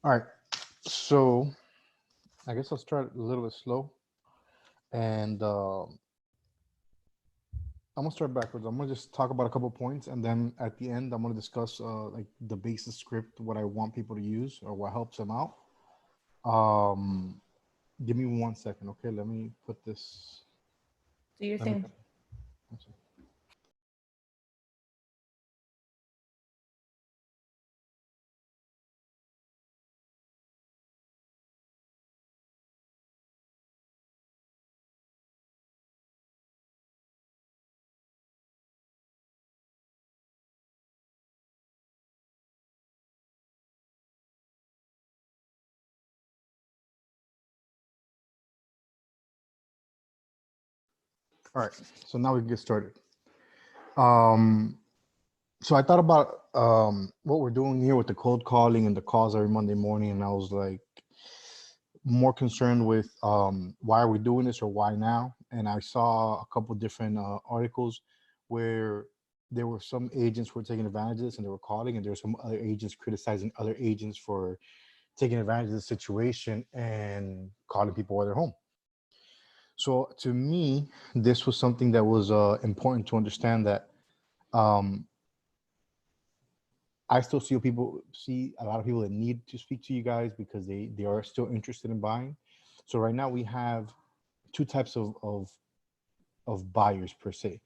All right. So I guess I'll start a little bit slow, and I'm gonna start backwards. I'm gonna just talk about a couple points, and then at the end, I'm gonna discuss like the basic script, what I want people to use, or what helps them out. Um, Give me 1 second, okay? Let me put this. Do your Let me. thing. All right. So now we can get started. Um, so I thought about what we're doing here with the cold calling and the calls every Monday morning, and I was like more concerned with why are we doing this or why now? And I saw a couple different articles where there were some agents who were taking advantage of this and they were calling, and there were some other agents criticizing other agents for taking advantage of the situation and calling people while they're home. So to me, this was something that was important to understand that um, I still see a lot of people that need to speak to you guys because they are still interested in buying. So right now we have two types of buyers per se.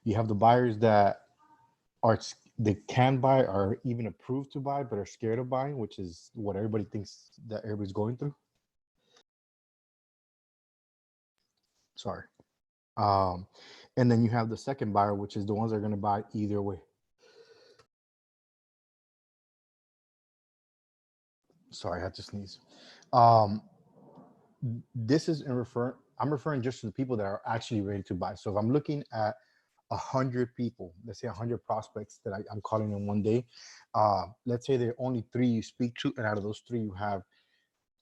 You have the buyers that are they can buy or even approved to buy but are scared of buying, which is what everybody thinks that everybody's going through. Sorry. Um, and then you have the second buyer, which is the ones that are going to buy either way. Sorry, I had to sneeze. Um, this is in I'm referring just to the people that are actually ready to buy. So if I'm looking at 100 people, let's say 100 prospects that I'm calling in one day, let's say there are only three you speak to, and out of those three you have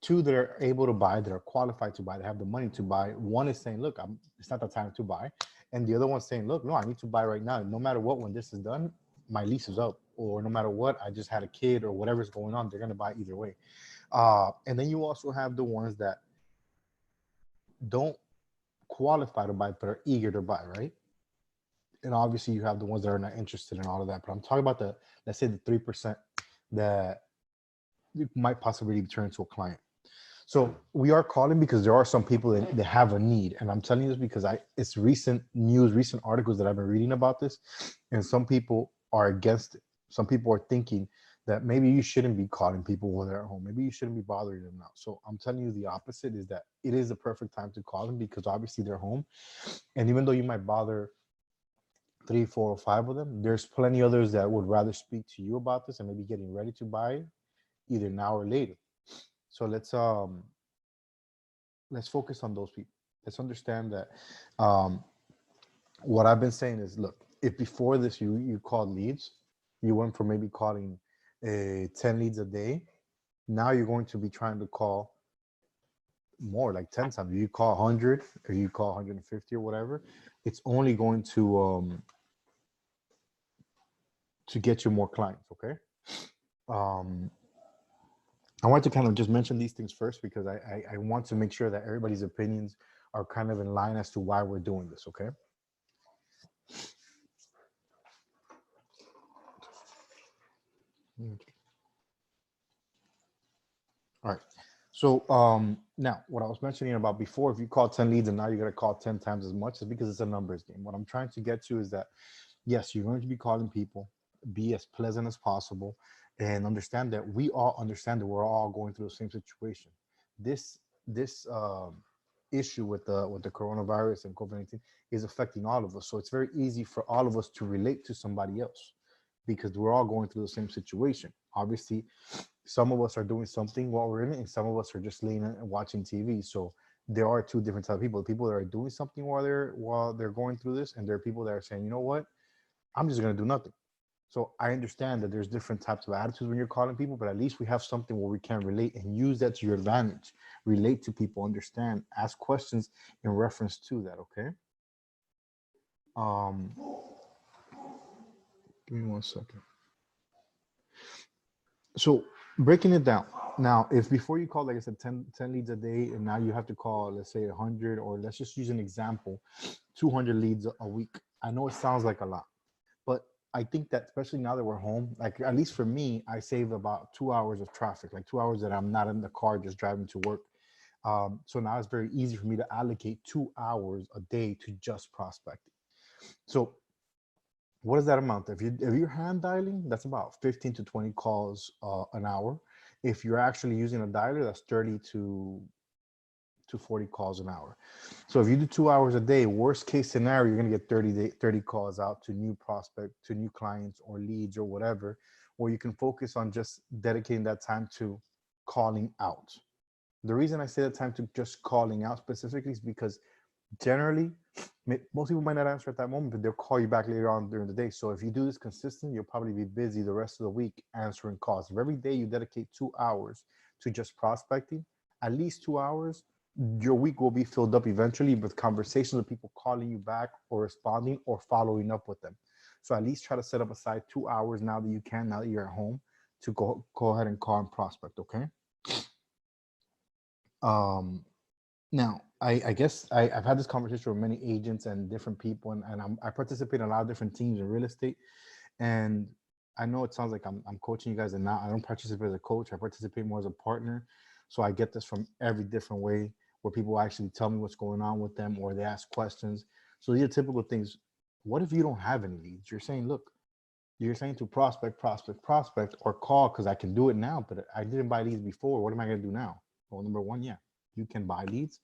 two that are able to buy, that are qualified to buy, that have the money to buy. One is saying, look, it's not the time to buy. And the other one's saying, look, no, I need to buy right now. No matter what, when this is done, my lease is up. Or no matter what, I just had a kid or whatever's going on, they're going to buy either way. And then you also have the ones that don't qualify to buy, but are eager to buy, right? And obviously you have the ones that are not interested in all of that. But I'm talking about let's say the 3% that you might possibly turn into a client. So we are calling because there are some people that have a need. And I'm telling you this because it's recent news, recent articles that I've been reading about this. And some people are against it. Some people are thinking that maybe you shouldn't be calling people when they're at home. Maybe you shouldn't be bothering them now. So I'm telling you the opposite is that it is the perfect time to call them because obviously they're home. And even though you might bother three, four, or five of them, there's plenty others that would rather speak to you about this and maybe getting ready to buy either now or later. So let's focus on those people. Let's understand that um, what I've been saying is, look, if before this you called leads, you went from maybe calling 10 leads a day. Now you're going to be trying to call more, like 10 times. You call 100 or you call 150 or whatever. It's only going to get you more clients. Okay. Um, I want to kind of just mention these things first because I want to make sure that everybody's opinions are kind of in line as to why we're doing this. Okay. All right. So now what I was mentioning about before, if you call 10 leads and now you're going to call 10 times as much, is because it's a numbers game. What I'm trying to get to is that, yes, you're going to be calling people, be as pleasant as possible, and understand that we all understand that we're all going through the same situation. This issue with the coronavirus and COVID-19 is affecting all of us. So it's very easy for all of us to relate to somebody else because we're all going through the same situation. Obviously, some of us are doing something while we're in it, and some of us are just laying and watching TV. So there are two different types of people: people that are doing something while they're going through this, and there are people that are saying, you know what, I'm just gonna do nothing. So I understand that there's different types of attitudes when you're calling people, but at least we have something where we can relate and use that to your advantage. Relate to people, understand, ask questions in reference to that. Okay. Um, Give me 1 second. So breaking it down, Now, if before you call, like I said, 10 leads a day, and now you have to call, let's say 100, or let's just use an example, 200 leads a week. I know it sounds like a lot, but I think that especially now that we're home, like at least for me, I save about 2 hours of traffic, like 2 hours that I'm not in the car just driving to work. So now it's very easy for me to allocate 2 hours a day to just prospecting. So what does that amount to? If you're hand dialing, that's about 15 to 20 calls an hour. If you're actually using a dialer, that's 30 to 40 calls an hour. So if you do 2 hours a day, worst case scenario, you're going to get 30 calls out to new prospect, to new clients or leads or whatever, where you can focus on just dedicating that time to calling out. The reason I say that time to just calling out specifically is because generally most people might not answer at that moment, but they'll call you back later on during the day. So if you do this consistent, you'll probably be busy the rest of the week answering calls. If every day you dedicate 2 hours to just prospecting, at least 2 hours, your week will be filled up eventually with conversations with people calling you back or responding or following up with them. So at least try to set up aside 2 hours now that you can, now that you're at home, to go ahead and call and prospect. Okay. Um, Now, I guess I've had this conversation with many agents and different people, and I participate in a lot of different teams in real estate. And I know it sounds like I'm coaching you guys, and now I don't participate as a coach. I participate more as a partner. So I get this from every different way where people actually tell me what's going on with them or they ask questions. So these are typical things. What if you don't have any leads? You're saying, look, you're saying to prospect, or call because I can do it now, but I didn't buy leads before. What am I going to do now? Well, number one, yeah, you can buy leads.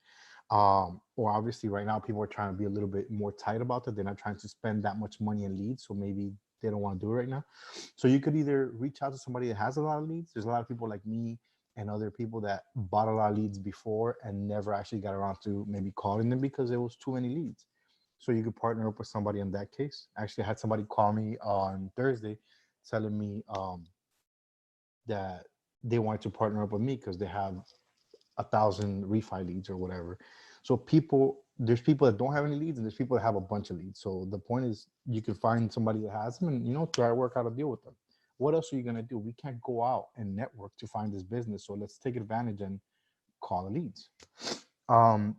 Or obviously right now people are trying to be a little bit more tight about that. They're not trying to spend that much money in leads. So maybe they don't want to do it right now. So you could either reach out to somebody that has a lot of leads. There's a lot of people like me and other people that bought a lot of leads before and never actually got around to maybe calling them because there was too many leads. So you could partner up with somebody in that case. Actually, I had somebody call me on Thursday telling me that they wanted to partner up with me because they have 1,000 refi leads or whatever. So there's people that don't have any leads and there's people that have a bunch of leads. So the point is you can find somebody that has them and, try to work out a deal with them. What else are you going to do? We can't go out and network to find this business. So let's take advantage and call the leads. Um,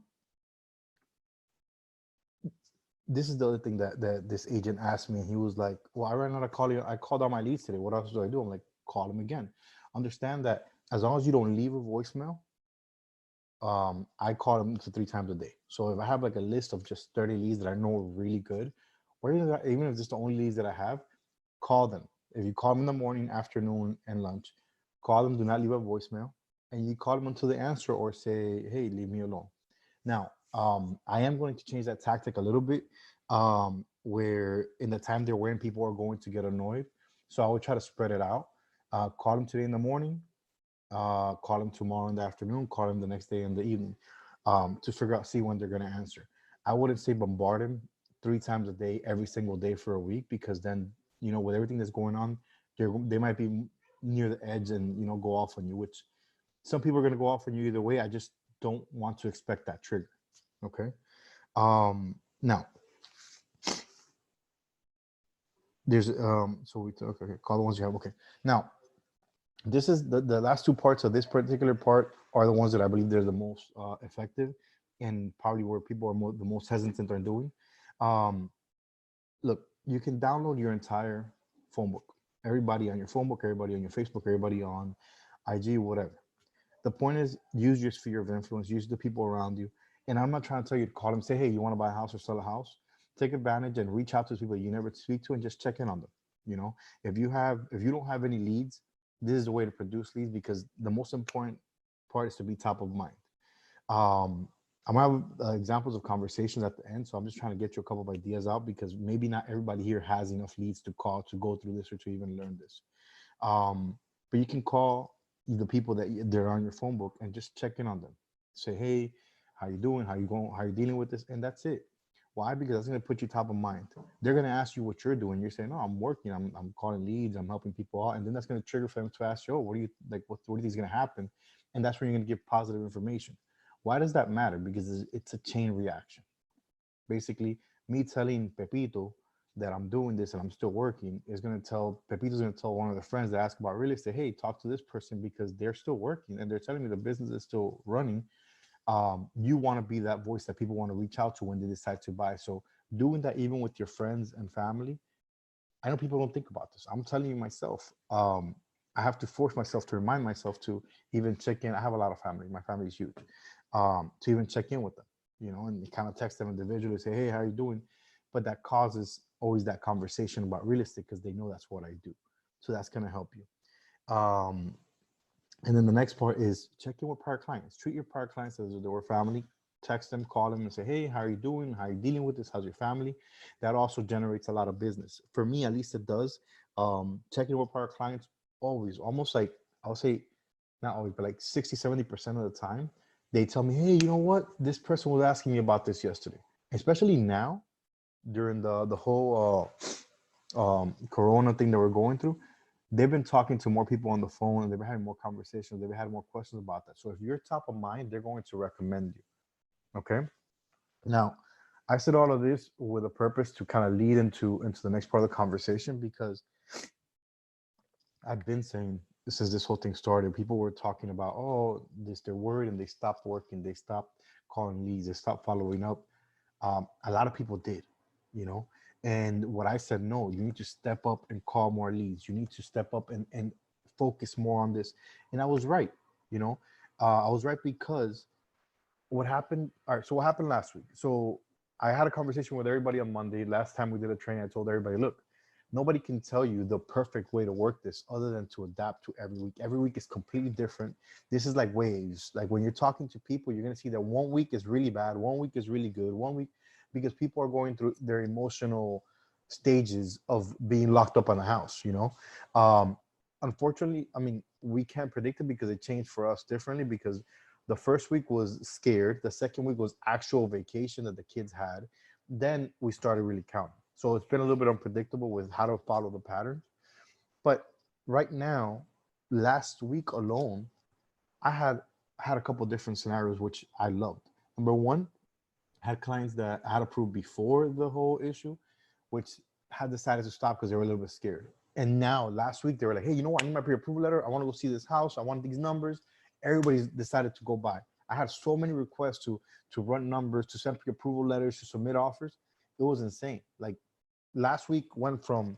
this is the other thing that this agent asked me. He was like, well, I ran out of calling. I called all my leads today. What else do I do? I'm like, call them again. Understand that as long as you don't leave a voicemail, I call them to 3 times a day. So if I have like a list of just 30 leads that I know are really good, or even if it's the only leads that I have, call them. If you call them in the morning, afternoon, and lunch, call them. Do not leave a voicemail, and you call them until they answer or say, "Hey, leave me alone." Now, I am going to change that tactic a little bit, where in the time they're wearing, people are going to get annoyed. So I would try to spread it out. Call them today in the morning, call them tomorrow in the afternoon, call them the next day in the evening, to figure out, see when they're going to answer. I wouldn't say bombard them 3 times a day, every single day for a week, because then, with everything that's going on, they might be near the edge and, go off on you, which some people are going to go off on you either way. I just don't want to expect that trigger. Okay. Now there's, so okay, call the ones you have. Okay. Now, this is the last two parts of this particular part are the ones that I believe they're the most effective and probably where people are the most hesitant on doing. Um, Look, you can download your entire phone book, everybody on your phone book, everybody on your Facebook, everybody on IG, whatever. The point is, use your sphere of influence, use the people around you. And I'm not trying to tell you to call them, say, hey, you want to buy a house or sell a house? Take advantage and reach out to people you never speak to and just check in on them. If you don't have any leads, this is the way to produce leads, because the most important part is to be top of mind. Um, I'm gonna have examples of conversations at the end, so I'm just trying to get you a couple of ideas out because maybe not everybody here has enough leads to call to go through this or to even learn this. But you can call the people that they're on your phone book and just check in on them. Say, hey, how you doing? How you going? How you dealing with this? And that's it. Why? Because that's going to put you top of mind. They're going to ask you what you're doing. You're saying, no, I'm working. I'm calling leads. I'm helping people out. And then that's going to trigger for them to ask you, oh, what do you like? What do you think is going to happen? And that's where you're going to give positive information. Why does that matter? Because it's a chain reaction. Basically, me telling Pepito that I'm doing this and I'm still working is going to tell Pepito's going to tell one of the friends that ask about real estate, hey, talk to this person because they're still working and they're telling me the business is still running. You want to be that voice that people want to reach out to when they decide to buy. So doing that even with your friends and family, I know people don't think about this. I'm telling you myself. I have to force myself to remind myself to even check in. I have a lot of family. My family is huge. To even check in with them, and kind of text them individually, say, "Hey, how are you doing?" But that causes always that conversation about real estate because they know that's what I do. So that's gonna help you. And then the next part is check in with prior clients. Treat your prior clients as if they were family. Text them, call them, and say, "Hey, how are you doing? How are you dealing with this? How's your family?" That also generates a lot of business. For me, at least it does. Checking with prior clients always, almost like I'll say, not always, but like 60, 70% of the time, they tell me, "Hey, you know what? This person was asking me about this yesterday." Especially now during the whole Corona thing that we're going through, they've been talking to more people on the phone and they've been having more conversations. They've had more questions about that. So if you're top of mind, they're going to recommend you. Okay. Now, I said all of this with a purpose to kind of lead into the next part of the conversation because I've been saying since this whole thing started, people were talking about, oh, this they're worried and they stopped working, they stopped calling leads, they stopped following up. A lot of people did, you know. And what I said, no, you need to step up and call more leads. You need to step up and focus more on this. And I was right, you know. I was right because what happened. All right. So what happened last week? So I had a conversation with everybody on Monday. Last time we did a training, I told everybody, look, nobody can tell you the perfect way to work this other than to adapt to every week. Every week is completely different. This is like waves. Like when you're talking to people, you're going to see that one week is really bad, one week is really good, one week, because people are going through their emotional stages of being locked up in a house, you know? Unfortunately, I mean, we can't predict it because it changed for us differently because the first week was scared. The second week was actual vacation that the kids had. Then we started really counting. So it's been a little bit unpredictable with how to follow the patterns. But right now, last week alone, I had a couple different scenarios which I loved. Number one, I had clients that I had approved before the whole issue, which had decided to stop because they were a little bit scared. And now last week they were like, hey, you know what? I need my pre-approval letter. I want to go see this house. I want these numbers. Everybody's decided to go buy. I had so many requests to run numbers, to send pre-approval letters, to submit offers. It was insane. Like last week went from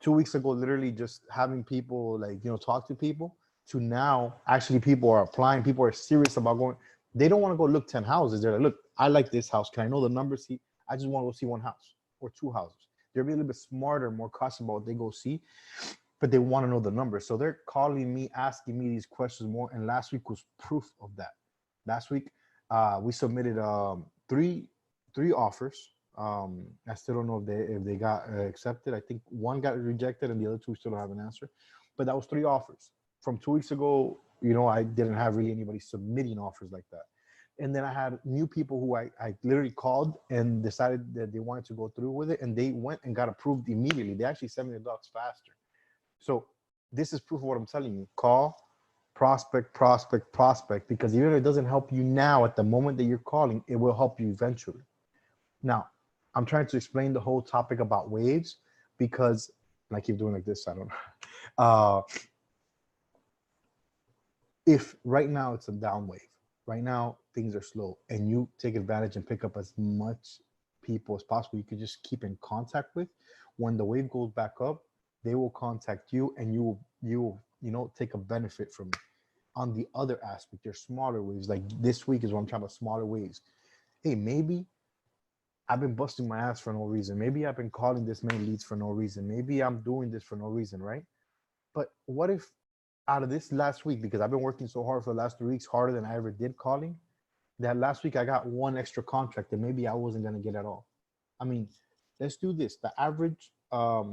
2 weeks ago, literally just having people like, talk to people to now actually people are applying. People are serious about going. They don't want to go look 10 houses. They're like, look, I like this house. Can I know the numbers? See, I just want to go see one house or two houses. They're being a little bit smarter, more cautious about what they go see, but they want to know the numbers. So they're calling me, asking me these questions more. And last week was proof of that. Last week, we submitted three offers. I still don't know if they got accepted. I think one got rejected and the other two still don't have an answer. But that was three offers. From 2 weeks ago, I didn't have really anybody submitting offers like that. And then I had new people who I literally called and decided that they wanted to go through with it, and they went and got approved immediately. They actually sent me the docs faster. So this is proof of what I'm telling you. Call, prospect, prospect, prospect, because even if it doesn't help you now at the moment that you're calling, it will help you eventually. Now, I'm trying to explain the whole topic about waves because, and I keep doing like this, I don't know. If right now it's a down wave, right now things are slow, and you take advantage and pick up as much people as possible you could just keep in contact with, when the wave goes back up, they will contact you and you will take a benefit from it. On the other aspect, there's smaller waves. Like this week is what I'm talking about, smaller waves. Hey, maybe I've been busting my ass for no reason. Maybe I've been calling this many leads for no reason. Maybe I'm doing this for no reason, right? But what if out of this last week, because I've been working so hard for the last 3 weeks, harder than I ever did calling, that last week I got one extra contract that maybe I wasn't going to get at all. I mean, let's do this. The average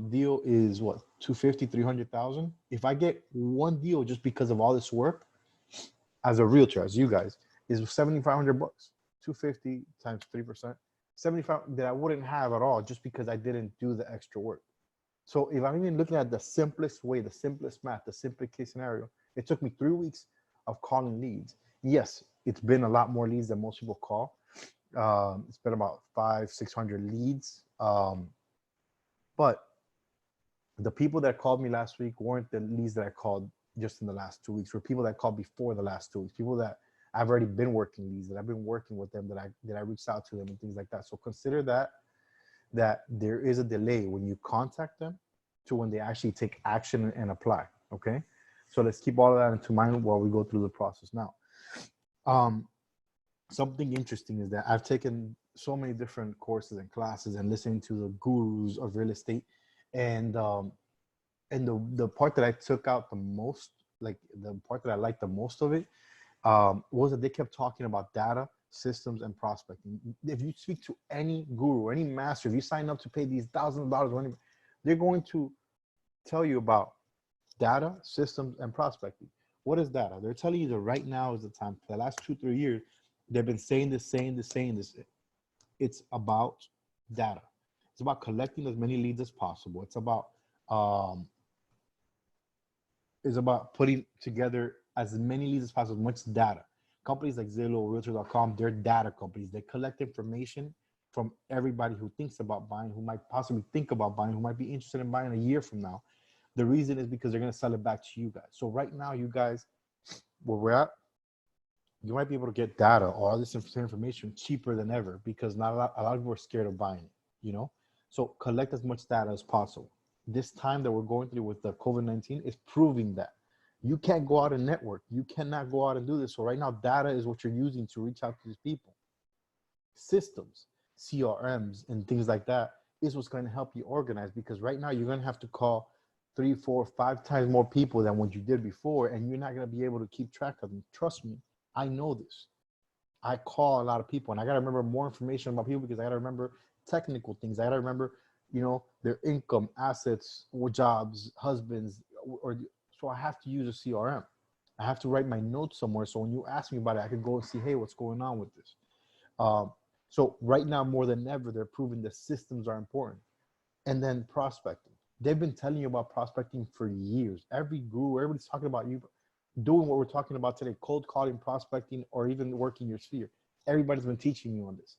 deal is what, 250, 300,000. If I get one deal just because of all this work as a realtor, as you guys, is 7,500 bucks. 250 times 3%, 75 that I wouldn't have at all just because I didn't do the extra work. So if I'm even looking at the simplest way, the simplest math, the simplest case scenario, it took me 3 weeks of calling leads. Yes, it's been a lot more leads than most people call. It's been about 500, 600 leads. But the people that called me last week weren't the leads that I called just in the last 2 weeks. Were people that called before the last 2 weeks. People that I've already been working leads, that I've been working with them, that I reached out to them and things like that. So consider that there is a delay when you contact them to when they actually take action and apply. Okay. So let's keep all of that into mind while we go through the process. Now, something interesting is that I've taken so many different courses and classes and listening to the gurus of real estate. And the part that I took out the most, like the part that I liked the most of it, was that they kept talking about data, systems, and prospecting. If you speak to any guru, any master, if you sign up to pay these thousands of dollars, they're going to tell you about data, systems, and prospecting. What is data? They're telling you that right now is the time. For the last 2-3 years, they've been saying this. It's about data. It's about collecting as many leads as possible. It's about putting together as many leads as possible, much data. Companies like Zillow, Realtor.com, they're data companies. They collect information from everybody who thinks about buying, who might possibly think about buying, who might be interested in buying a year from now. The reason is because they're going to sell it back to you guys. So right now, you guys, where we're at, you might be able to get data or all this information cheaper than ever because not a lot of people are scared of buying it, So collect as much data as possible. This time that we're going through with the COVID-19 is proving that you can't go out and network. You cannot go out and do this. So right now, data is what you're using to reach out to these people. Systems, CRMs, and things like that is what's going to help you organize, because right now you're going to have to call 3, 4, 5 times more people than what you did before, and you're not going to be able to keep track of them. Trust me, I know this. I call a lot of people, and I got to remember more information about people because I got to remember technical things. I got to remember, their income, assets, or jobs, husbands, so I have to use a CRM. I have to write my notes somewhere. So when you ask me about it, I can go and see, hey, what's going on with this? So right now, more than ever, they're proving that systems are important. And then prospecting. They've been telling you about prospecting for years. Every guru, everybody's talking about you doing what we're talking about today, cold calling, prospecting, or even working your sphere. Everybody's been teaching you on this.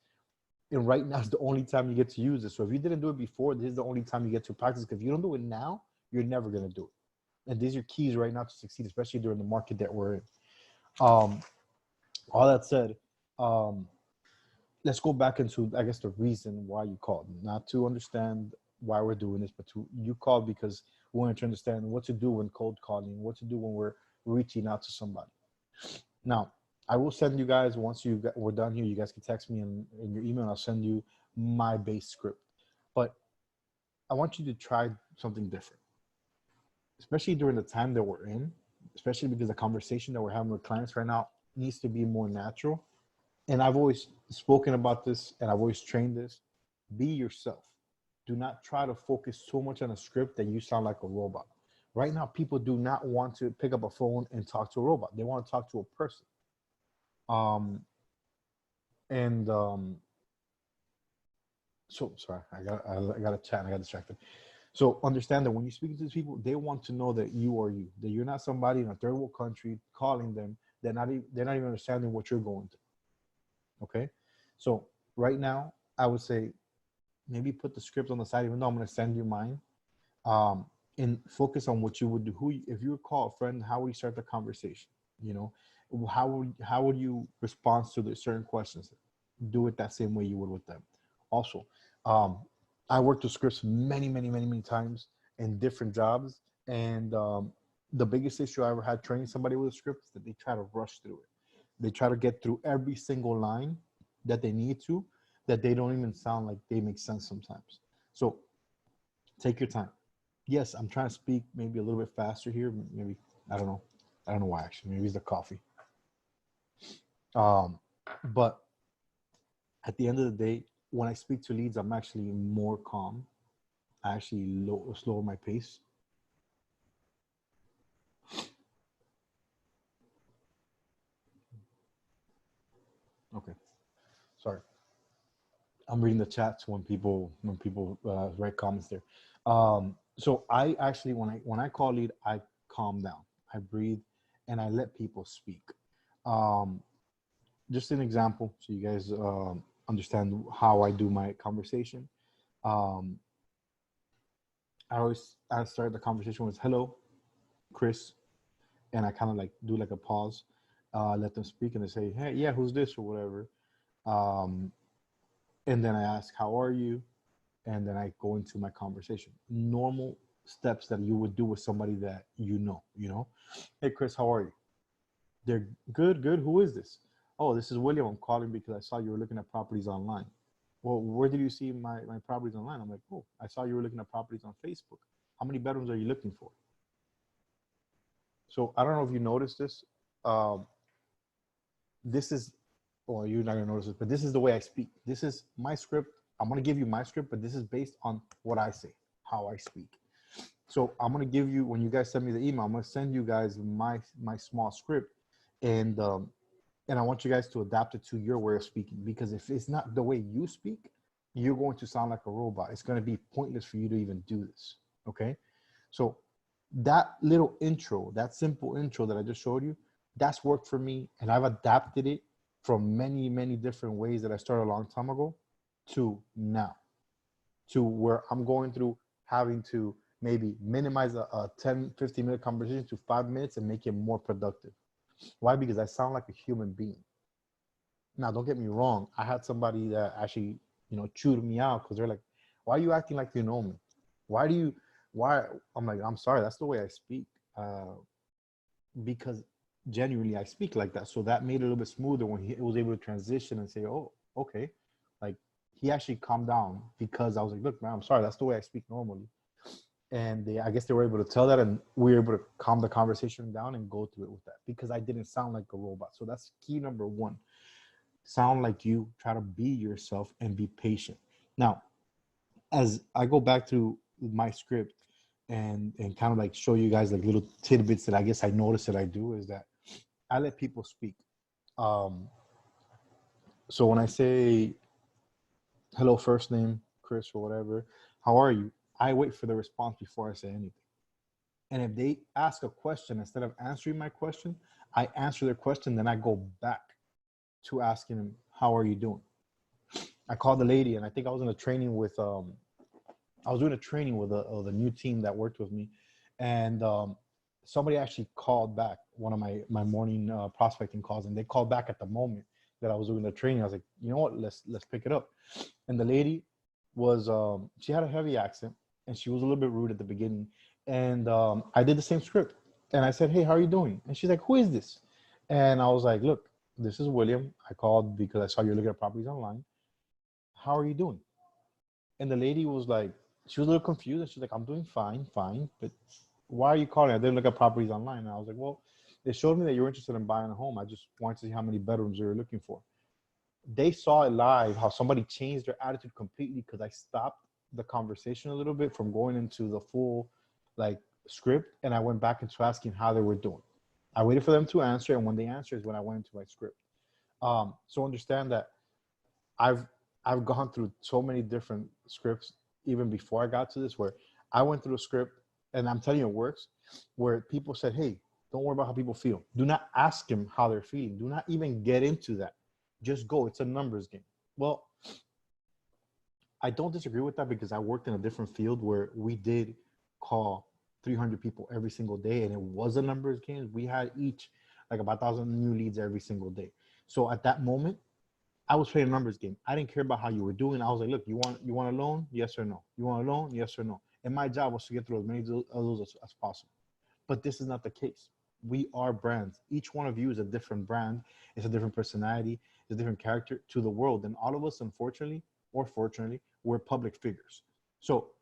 And right now is the only time you get to use it. So if you didn't do it before, this is the only time you get to practice. Because if you don't do it now, you're never going to do it. And these are keys right now to succeed, especially during the market that we're in. All that said, let's go back into, I guess, the reason why you called. Not to understand why we're doing this, but you called because we wanted to understand what to do when cold calling, what to do when we're reaching out to somebody. Now, I will send you guys, once we're done here, you guys can text me in your email, and I'll send you my base script. But I want you to try something different, especially during the time that we're in, especially because the conversation that we're having with clients right now needs to be more natural. And I've always spoken about this, and I've always trained this. Be yourself. Do not try to focus so much on a script that you sound like a robot. Right now, people do not want to pick up a phone and talk to a robot. They want to talk to a person. So sorry, I got a chat and I got distracted. So understand that when you're speaking to these people, they want to know that you are you, that you're not somebody in a third world country calling them. They're not even understanding what you're going through. Okay. So right now, I would say maybe put the script on the side, even though I'm going to send you mine, and focus on what you would do. If you would call a friend, how would you start the conversation? How would you respond to the certain questions? Do it that same way you would with them. Also, I worked with scripts many, many, many, many times in different jobs. And the biggest issue I ever had training somebody with a script is that they try to rush through it. They try to get through every single line that they need to, that they don't even sound like they make sense sometimes. So take your time. Yes, I'm trying to speak maybe a little bit faster here. Maybe, I don't know why, actually. Maybe it's the coffee. But at the end of the day, when I speak to leads, I'm actually more calm. I actually slower my pace. Okay, sorry. I'm reading the chats when people write comments there. So I actually, when I call lead, I calm down, I breathe, and I let people speak. Just an example, so you guys understand how I do my conversation. I start the conversation with hello, Chris, and I kind of like do like a pause, let them speak, and they say, hey, yeah, who's this or whatever. Um, and then I ask, how are you? And then I go into my conversation. Normal steps that you would do with somebody that you know. Hey, Chris, how are you? They're good, good. Who is this? Oh, this is William. I'm calling because I saw you were looking at properties online. Well, where did you see my properties online? I'm like, oh, I saw you were looking at properties on Facebook. How many bedrooms are you looking for? So I don't know if you noticed this. Um, this is, well, you're not gonna notice this, but this is the way I speak. This is my script. I'm gonna give you my script, but this is based on what I say, how I speak. So I'm gonna give you, when you guys send me the email, I'm gonna send you guys my small script, and and I want you guys to adapt it to your way of speaking, because if it's not the way you speak, you're going to sound like a robot. It's going to be pointless for you to even do this. Okay. So that little intro, that simple intro that I just showed you, that's worked for me. And I've adapted it from many, many different ways that I started a long time ago to now, to where I'm going through having to maybe minimize a 10, 15-minute conversation to 5 minutes and make it more productive. Why? Because I sound like a human being. Now, don't get me wrong. I had somebody that actually, chewed me out because they're like, "Why are you acting like you know me? Why do you? Why?" I'm like, "I'm sorry. That's the way I speak." Because genuinely, I speak like that. So that made it a little bit smoother when he was able to transition and say, "Oh, okay." Like he actually calmed down because I was like, "Look, man, I'm sorry. That's the way I speak normally." And I guess they were able to tell that, and we were able to calm the conversation down and go through it with that because I didn't sound like a robot. So that's key number one. Sound like you, try to be yourself, and be patient. Now, as I go back to my script and kind of like show you guys like little tidbits that I guess I noticed that I do is that I let people speak. Um, so when I say hello, first name, Chris or whatever, how are you? I wait for the response before I say anything. And if they ask a question, instead of answering my question, I answer their question, then I go back to asking them, how are you doing? I called the lady, and I think I was in a training with I was doing a training with a new team that worked with me, and somebody actually called back one of my morning prospecting calls, and they called back at the moment that I was doing the training. I was like, you know what, let's pick it up. And the lady was she had a heavy accent, and she was a little bit rude at the beginning, and I did the same script, and I said, hey, how are you doing? And she's like, who is this? And I was like, look, this is William. I called because I saw you're looking at properties online. How are you doing? And the lady was like, she was a little confused. And she's like, I'm doing fine, fine. But why are you calling? I didn't look at properties online. And I was like, well, it showed me that you're interested in buying a home. I just wanted to see how many bedrooms you were looking for. They saw it live, how somebody changed their attitude completely because I stopped the conversation a little bit from going into the full like script. And I went back into asking how they were doing. I waited for them to answer. And when they answered is when I went into my script. So understand that I've I've gone through so many different scripts even before I got to this where I went through a script and I'm telling you it works where people said, hey, don't worry about how people feel. Do not ask them how they're feeling. Do not even get into that. Just go. It's a numbers game. Well, I don't disagree with that because I worked in a different field where we did call 300 people every single day and it was a numbers game. We had each like about 1,000 new leads every single day. So at that moment, I was playing a numbers game. I didn't care about how you were doing. I was like, look, you want a loan? Yes or no? You want a loan? Yes or no? And my job was to get through as many of those as possible. But this is not the case. We are brands. Each one of you is a different brand. It's a different personality. It's a different character to the world. And all of us, unfortunately or fortunately, we're public figures. So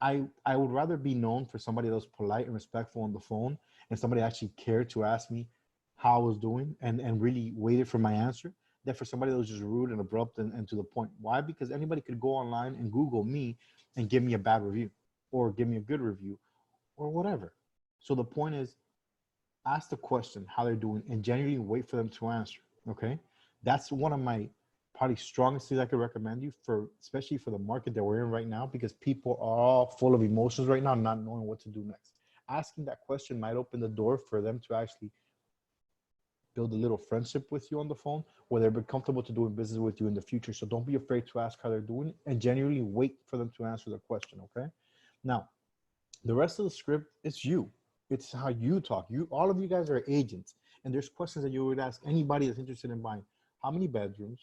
I would rather be known for somebody that was polite and respectful on the phone and somebody actually cared to ask me how I was doing and really waited for my answer than for somebody that was just rude and abrupt and to the point. Why? Because anybody could go online and Google me and give me a bad review or give me a good review or whatever. So the point is ask the question how they're doing and genuinely wait for them to answer. Okay. That's one of my probably strongest things I could recommend you for, especially for the market that we're in right now, because people are all full of emotions right now, not knowing what to do next. Asking that question might open the door for them to actually build a little friendship with you on the phone where they're comfortable to doing business with you in the future. So don't be afraid to ask how they're doing and genuinely wait for them to answer the question. Okay. Now, The rest of the script is you. It's how you talk. You, all of you guys are agents, and there's questions that you would ask anybody that's interested in buying. How many bedrooms?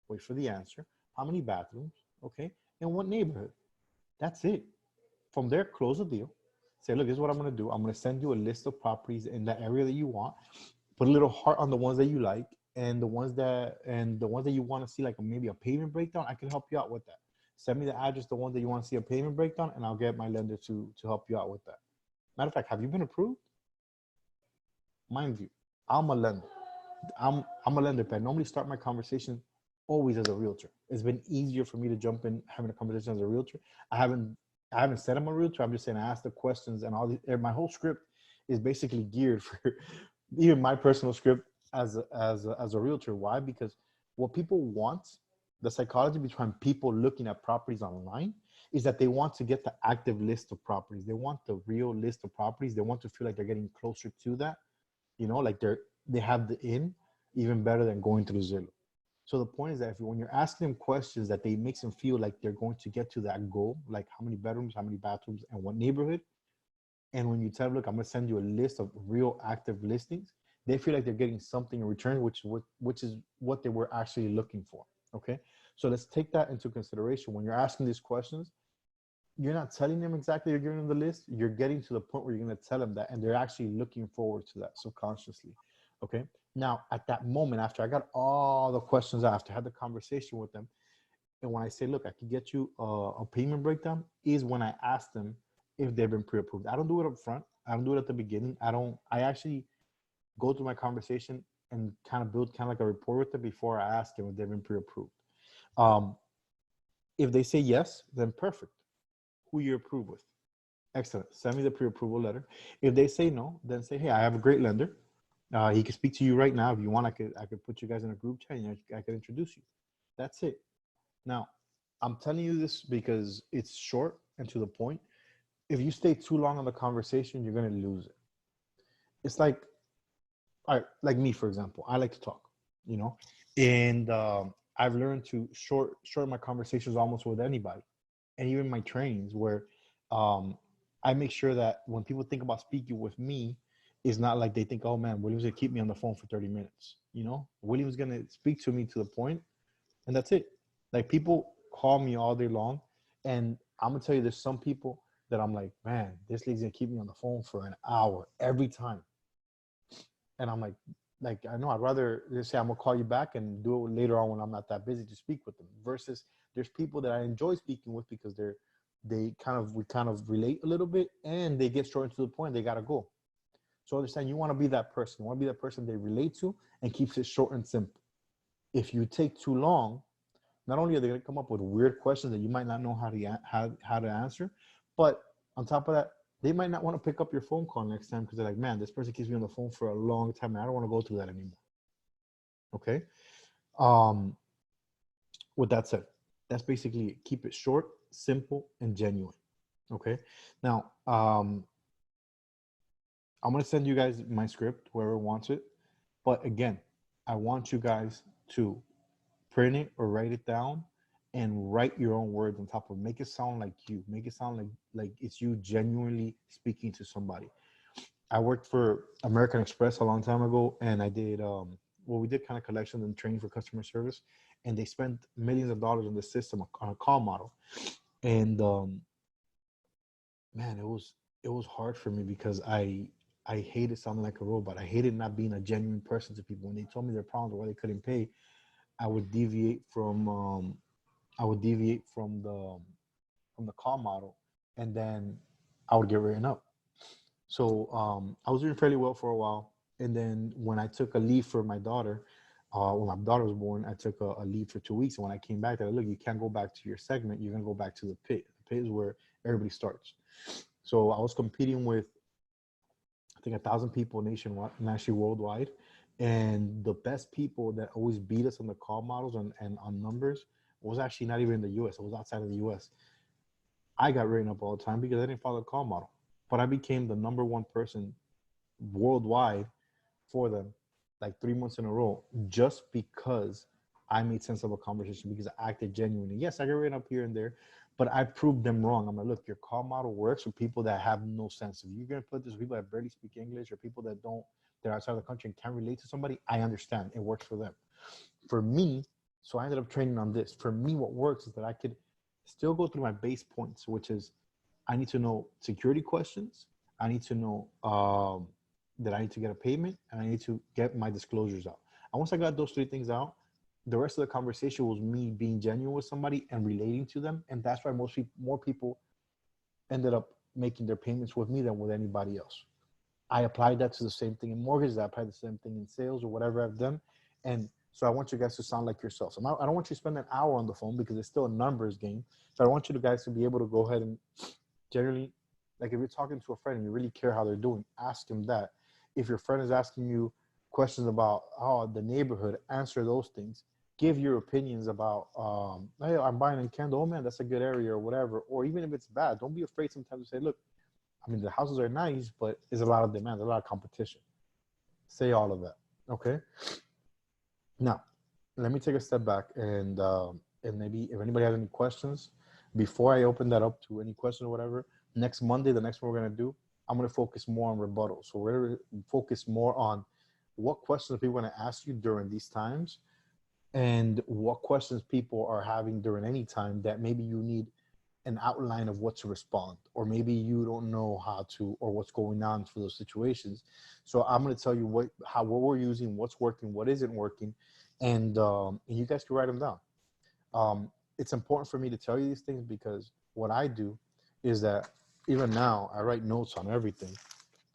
Wait for the answer. How many bathrooms? Okay, and what neighborhood? That's it. From there, close the deal. Say, look, this is what I'm going to do. I'm going to send you a list of properties in that area that you want. Put a little heart on the ones that you like, and the ones that you want to see, like maybe a payment breakdown. I can help you out with that. Send me the address, the ones that you want to see a payment breakdown, and I'll get my lender to help you out with that. Matter of fact, have you been approved? Mind you, I'm a lender. I'm a lender, but I normally start my conversation always as a realtor. It's been easier for me to jump in having a conversation as a realtor. I haven't I haven't said I'm a realtor. I'm just saying I ask the questions, and my whole script is basically geared for even my personal script as a realtor. Why? Because what people want, the psychology behind people looking at properties online, is that they want to get the active list of properties. They want the real list of properties. They want to feel like they're getting closer to that. Like they have the in, even better than going through Zillow. So the point is that when you're asking them questions that they makes them feel like they're going to get to that goal, like how many bedrooms, how many bathrooms, and what neighborhood, and when you tell them, look, I'm going to send you a list of real active listings, they feel like they're getting something in return, which is what they were actually looking for. Okay, so let's take that into consideration when you're asking these questions. You're not telling them exactly you're giving them the list. You're getting to the point where you're going to tell them that, and they're actually looking forward to that subconsciously. Okay. Now, at that moment, after I got all the questions, after I had the conversation with them, and when I say, look, I can get you a payment breakdown, is when I ask them if they've been pre-approved. I don't do it up front. I don't do it at the beginning. I actually go through my conversation and kind of build kind of like a rapport with them before I ask them if they've been pre-approved. Um, if they say yes, then perfect. Who you approve with? Excellent. Send me the pre-approval letter. If they say no, then say, hey, I have a great lender. He can speak to you right now. If you want, I could put you guys in a group chat and I could introduce you. That's it. Now, I'm telling you this because it's short and to the point. If you stay too long on the conversation, you're going to lose it. It's like, all right, like me, for example, I like to talk, you know, and I've learned to short my conversations almost with anybody, and even my trainings where I make sure that when people think about speaking with me, it's not like they think, oh man, William's gonna keep me on the phone for 30 minutes. William's gonna speak to me to the point, and that's it. Like people call me all day long, and I'm gonna tell you, there's some people that I'm like, man, this lady's gonna keep me on the phone for an hour every time. And I'm like I know I'd rather just say I'm gonna call you back and do it later on when I'm not that busy to speak with them. Versus there's people that I enjoy speaking with because we kind of relate a little bit and they get straight to the point. They gotta go. So understand, you want to be that person. You want to be that person they relate to and keeps it short and simple. If you take too long, not only are they going to come up with weird questions that you might not know how to answer, but on top of that, they might not want to pick up your phone call next time because they're like, man, this person keeps me on the phone for a long time and I don't want to go through that anymore. Okay. Um, with that said, that's basically it. Keep it short, simple, and genuine. Okay. Now, I'm going to send you guys my script, whoever wants it. But again, I want you guys to print it or write it down and write your own words on top of it. Make it sound like you. Make it sound like it's you genuinely speaking to somebody. I worked for American Express a long time ago, and I did we did kind of collections and training for customer service, and they spent millions of dollars on the system on a call model. And man, it was hard for me because I hated sounding like a robot. I hated not being a genuine person to people. When they told me their problems or why they couldn't pay, I would deviate from the call model, and then I would get written up. So I was doing fairly well for a while, and then when I took a leave for my daughter, when my daughter was born, I took a leave for 2 weeks. And when I came back, they're like, look, you can't go back to your segment. You're gonna go back to the pit. The pit is where everybody starts. So I was competing with, I think, 1,000 people nationwide, nationally worldwide, and the best people that always beat us on the call models and on numbers was actually not even in the U.S. It was outside of the U.S. I got written up all the time because I didn't follow the call model, but I became the number one person worldwide for them, like 3 months in a row, just because I made sense of a conversation, because I acted genuinely. Yes, I got written up here and there, but I proved them wrong. I'm like, look, your call model works for people that have no sense. If you're gonna put this with people that barely speak English or people that don't, they're outside of the country and can't relate to somebody, I understand it works for them. For me, so I ended up training on this. For me, what works is that I could still go through my base points, which is I need to know security questions. I need to know that I need to get a payment, and I need to get my disclosures out. And once I got those three things out, the rest of the conversation was me being genuine with somebody and relating to them. And that's why more people ended up making their payments with me than with anybody else. I applied that to the same thing in mortgages. I applied the same thing in sales or whatever I've done. And so I want you guys to sound like yourselves. I don't want you to spend an hour on the phone because it's still a numbers game. So I want you guys to be able to go ahead and generally, like if you're talking to a friend and you really care how they're doing, ask them that. If your friend is asking you questions about the neighborhood, answer those things. Give your opinions about, hey, I'm buying in Kendall, oh man, that's a good area or whatever. Or even if it's bad, don't be afraid sometimes to say, look, I mean, the houses are nice, but there's a lot of demand, there's a lot of competition. Say all of that, okay? Now, let me take a step back and maybe if anybody has any questions, before I open that up to any questions or whatever, next Monday, the next one we're gonna do, I'm gonna focus more on rebuttal. So we're gonna focus more on what questions people are gonna ask you during these times and what questions people are having during any time that maybe you need an outline of what to respond, or maybe you don't know how to, or what's going on for those situations. So I'm going to tell you what we're using, what's working, what isn't working, and you guys can write them down. It's important for me to tell you these things because what I do is that even now I write notes on everything,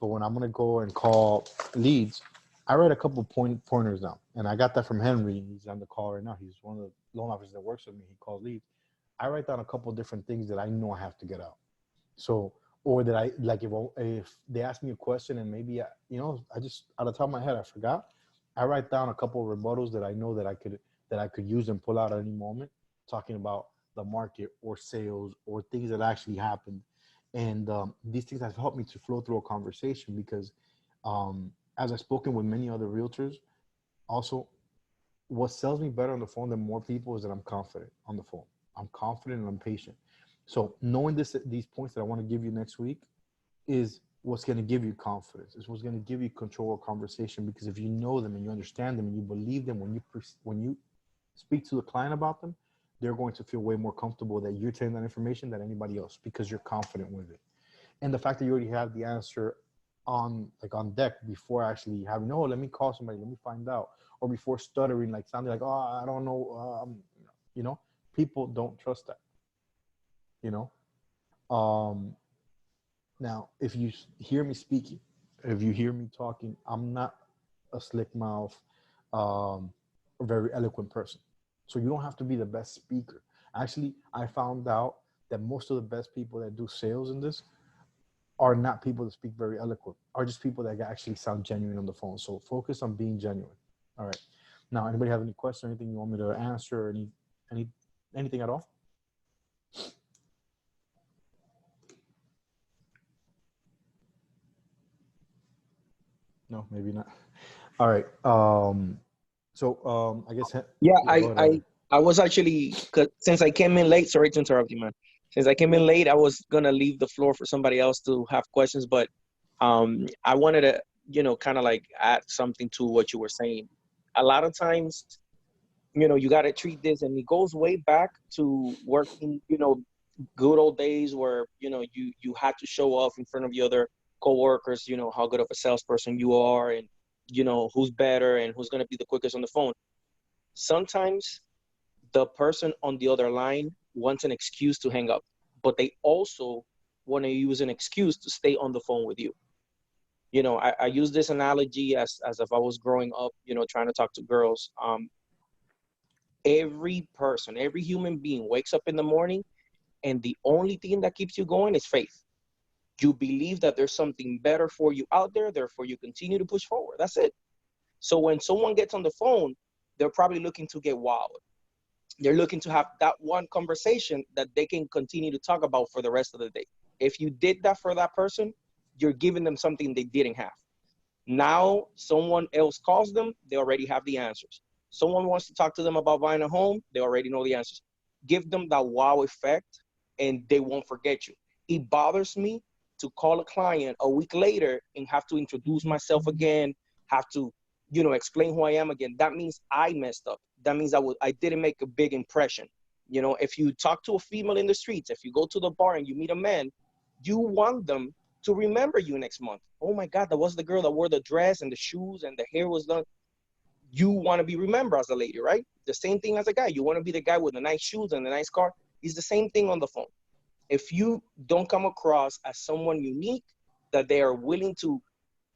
but when I'm going to go and call leads, I write a couple pointers down, and I got that from Henry. He's on the call right now. He's one of the loan officers that works with me. He calls leads. I write down a couple of different things that I know I have to get out. So, or that I like if they ask me a question and maybe I just out of the top of my head I forgot. I write down a couple of rebuttals that I know that I could use and pull out at any moment, talking about the market or sales or things that actually happened. And these things have helped me to flow through a conversation because as I've spoken with many other realtors, also what sells me better on the phone than more people is that I'm confident on the phone. I'm confident and I'm patient. So knowing these points that I want to give you next week is what's going to give you confidence. It's what's going to give you control of conversation, because if you know them and you understand them and you believe them, when you speak to the client about them, they're going to feel way more comfortable that you're telling that information than anybody else because you're confident with it. And the fact that you already have the answer on deck before actually having, no, let me call somebody, let me find out, or before stuttering, like sounding like, oh, I don't know, people don't trust that, now if you hear me speaking, if you hear me talking, I'm not a slick mouth, a very eloquent person. So you don't have to be the best speaker. Actually, I found out that most of the best people that do sales in this are not people that speak very eloquent, are just people that actually sound genuine on the phone. So focus on being genuine. All right. Now, anybody have any questions, anything you want me to answer, or anything at all? No, maybe not. All right. I guess Yeah, yeah, go ahead. I was actually, since I came in late, sorry to interrupt you, man. Since I came in late, I was gonna leave the floor for somebody else to have questions, but I wanted to, kind of like add something to what you were saying. A lot of times, you got to treat this, and it goes way back to working, good old days where, you had to show off in front of the other coworkers, how good of a salesperson you are, and, who's better and who's going to be the quickest on the phone. Sometimes the person on the other line wants an excuse to hang up, but they also want to use an excuse to stay on the phone with you. I use this analogy as if I was growing up, trying to talk to girls. Every person, every human being wakes up in the morning, and the only thing that keeps you going is faith. You believe that there's something better for you out there, therefore you continue to push forward. That's it. So when someone gets on the phone, they're probably looking to get wild. They're looking to have that one conversation that they can continue to talk about for the rest of the day. If you did that for that person, you're giving them something they didn't have. Now someone else calls them, they already have the answers. Someone wants to talk to them about buying a home, they already know the answers. Give them that wow effect, and they won't forget you. It bothers me to call a client a week later and have to introduce myself again, have to, explain who I am again. That means I messed up. That means I didn't make a big impression. If you talk to a female in the streets, if you go to the bar and you meet a man, you want them to remember you next month. Oh my God, that was the girl that wore the dress and the shoes and the hair was done. You want to be remembered as a lady, right? The same thing as a guy. You want to be the guy with the nice shoes and the nice car. It's the same thing on the phone. If you don't come across as someone unique, that they are willing to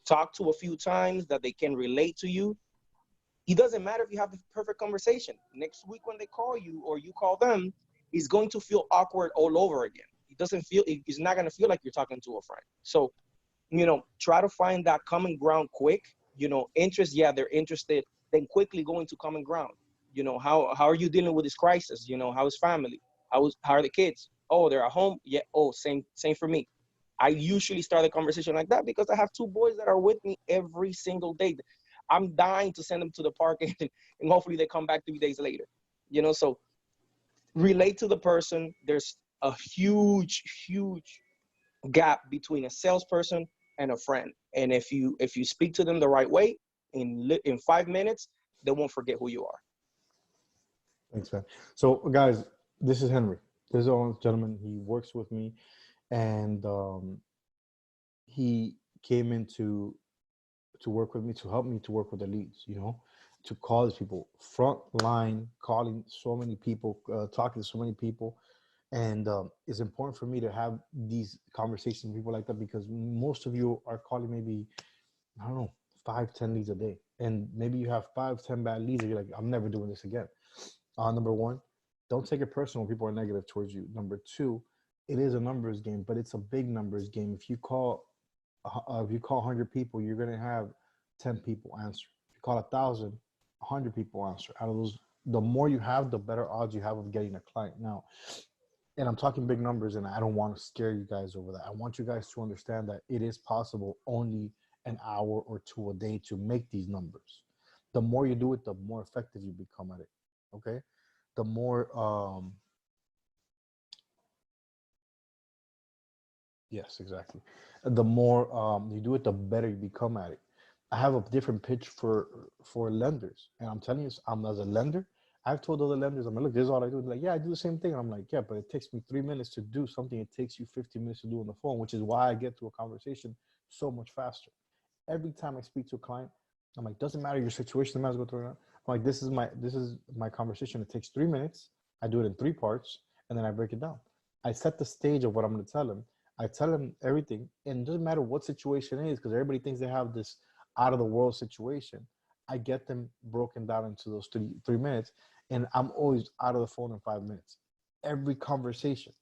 talk to a few times, that they can relate to you, it doesn't matter if you have the perfect conversation. Next week when they call you or you call them, it's going to feel awkward all over again. It's not going to feel like you're talking to a friend. So, try to find that common ground quick. Interest, yeah, they're interested. Then quickly go into common ground. How are you dealing with this crisis? How is family? How are the kids? Oh, they're at home. Yeah. Oh, same for me. I usually start a conversation like that because I have two boys that are with me every single day. I'm dying to send them to the park and hopefully they come back 3 days later. So relate to the person. There's a huge, huge gap between a salesperson and a friend. And if you speak to them the right way, in 5 minutes, they won't forget who you are. Thanks, man. So, guys, this is Henry. This is a gentleman. He works with me, and he came into to work with me, to help me to work with the leads. To call these people front line, calling so many people, talking to so many people, and it's important for me to have these conversations with people like that, because most of you are calling maybe, I don't know, 5-10 leads a day, and maybe you have 5-10 bad leads and you're like, I'm never doing this again. Number one, don't take it personal when people are negative towards you. Number two, it is a numbers game, but it's a big numbers game. If you call 100 people, you're going to have 10 people answer. If you call 1,000, 100 people answer. Out of those, the more you have, the better odds you have of getting a client. Now, and I'm talking big numbers, and I don't want to scare you guys over that. I want you guys to understand that it is possible only an hour or two a day to make these numbers. The more you do it, the more effective you become at it. Okay? The more, yes, exactly. The more you do it, the better you become at it. I have a different pitch for lenders, and I'm telling you, I'm as a lender. I've told other lenders, I'm like, look, this is all I do. They're like, yeah, I do the same thing. And I'm like, yeah, but it takes me 3 minutes to do something. It takes you 15 minutes to do on the phone, which is why I get to a conversation so much faster. Every time I speak to a client, I'm like, doesn't matter your situation, no matter what's going on. I'm like, this is my conversation. It takes 3 minutes. I do it in 3 parts, and then I break it down. I set the stage of what I'm going to tell them. I tell them everything, and it doesn't matter what situation it is, because everybody thinks they have this out of the world situation. I get them broken down into those three minutes, and I'm always out of the phone in 5 minutes. Every conversation,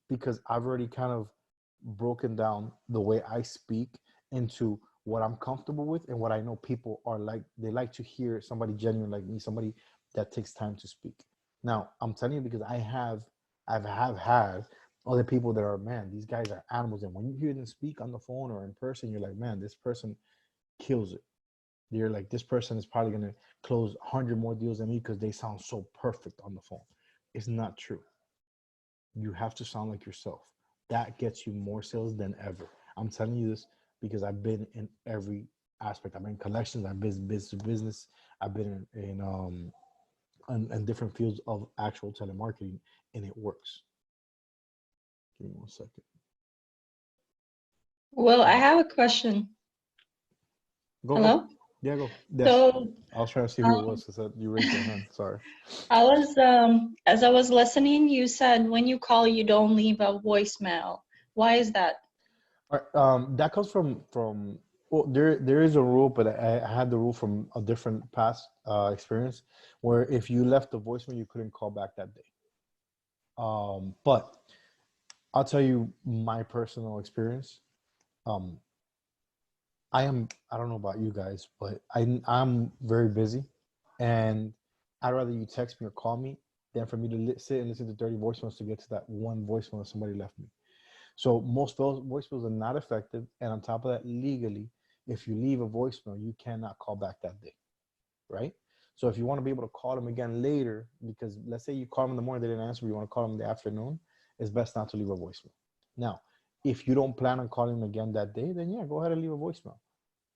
because I've already kind of broken down the way I speak into what I'm comfortable with and what I know people are like. They like to hear somebody genuine like me, somebody that takes time to speak. Now, I'm telling you because I've had other people that are, man, these guys are animals. And when you hear them speak on the phone or in person, you're like, man, this person kills it. You're like, this person is probably going to close 100 more deals than me because they sound so perfect on the phone. It's not true. You have to sound like yourself. That gets you more sales than ever. I'm telling you this because I've been in every aspect. I've been in collections, I've been business to business, I've been in different fields of actual telemarketing, and it works. Give me 1 second. Well, I have a question. Go. Hello? Yeah, go. Yes. So, I was trying to see who it was. So you raised your hand. Sorry. as I was listening, you said when you call, you don't leave a voicemail. Why is that? All right, that comes from well, there is a rule, but I had the rule from a different past experience where if you left a voicemail, you couldn't call back that day. But I'll tell you my personal experience. Um, I don't know about you guys, but I'm very busy, and I'd rather you text me or call me than for me to sit and listen to 30 voicemails to get to that one voicemail that somebody left me. So most voicemails are not effective, and on top of that, legally, if you leave a voicemail, you cannot call back that day, right? So if you want to be able to call them again later, because let's say you call them in the morning, they didn't answer, you want to call them in the afternoon, it's best not to leave a voicemail. Now, if you don't plan on calling them again that day, then yeah, go ahead and leave a voicemail.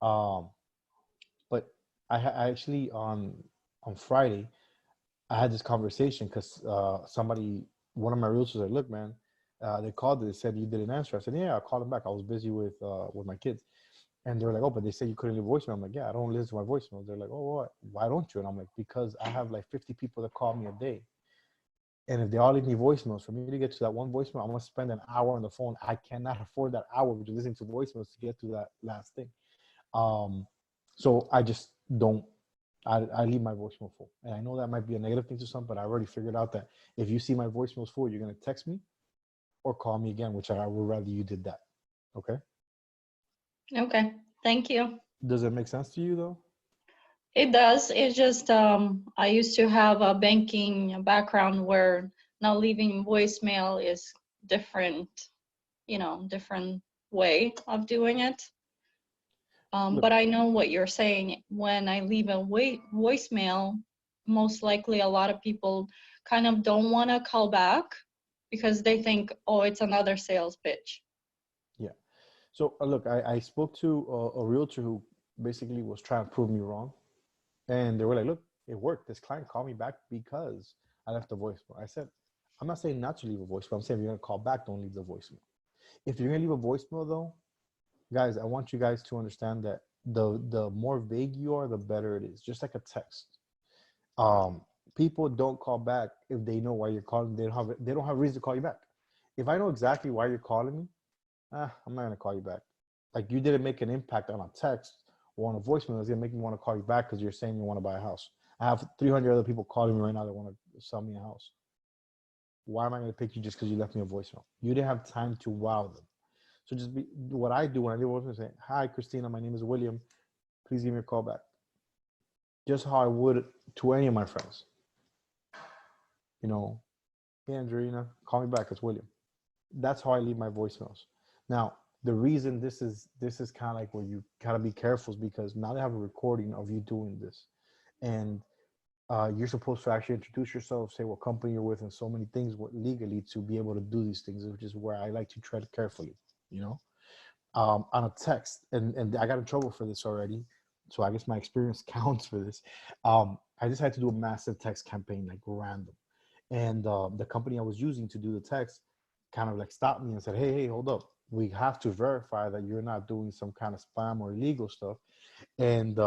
Um, but I actually on Friday, I had this conversation because somebody, one of my realtors, said, "Look, man, they called. They said you didn't answer." I said, "Yeah, I called them back. I was busy with my kids." And they were like, "Oh, but they said you couldn't leave a voicemail." I'm like, "Yeah, I don't listen to my voicemails." They're like, "Oh, what? Why don't you?" And I'm like, "Because I have like 50 people that call me a day, and if they all leave me voicemails, for me to get to that one voicemail, I'm gonna spend an hour on the phone. I cannot afford that hour of listening to voicemails to get to that last thing." Um, so I just don't. I leave my voicemail full, and I know that might be a negative thing to some, but I already figured out that if you see my voicemails full, you're gonna text me or call me again, which I would rather you did that. Okay? Okay, thank you. Does it make sense to you though? It does. It's just I used to have a banking background where now leaving voicemail is different, different way of doing it. Look, But I know what you're saying. When I leave a voicemail, most likely a lot of people kind of don't want to call back because they think, oh, it's another sales pitch. yeah. So look, I spoke to a realtor who basically was trying to prove me wrong, and they were like, "Look, it worked. This client called me back because I left a voicemail." I said, "I'm not saying not to leave a voicemail. I'm saying if you're gonna call back, don't leave the voicemail. If you're gonna leave a voicemail, though, guys, I want you guys to understand that the more vague you are, the better it is. Just like a text. Um, People don't call back if they know why you're calling. They don't have reason to call you back. If I know exactly why you're calling me, I'm not gonna call you back. Like you didn't make an impact on a text or on a voicemail. It's gonna make me want to call you back because you're saying you want to buy a house. I have 300 other people calling me right now that want to sell me a house. Why am I gonna pick you just because you left me a voicemail? You didn't have time to wow them. So just be what I do when I leave a voicemail. Say, "Hi, Christina. My name is William. Please give me a call back." Just how I would to any of my friends. You know, "Hey, Angelina, call me back. It's William." That's how I leave my voicemails. Now, the reason this is kind of like where you gotta be careful is because now they have a recording of you doing this, and you're supposed to actually introduce yourself, say what company you're with, and so many things legally to be able to do these things, which is where I like to tread carefully. You know, on a text, and I got in trouble for this already, so I guess my experience counts for this. I just had to do a massive text campaign, like random, and the company I was using to do the text kind of like stopped me and said, hey, hold up, we have to verify that you're not doing some kind of spam or illegal stuff, and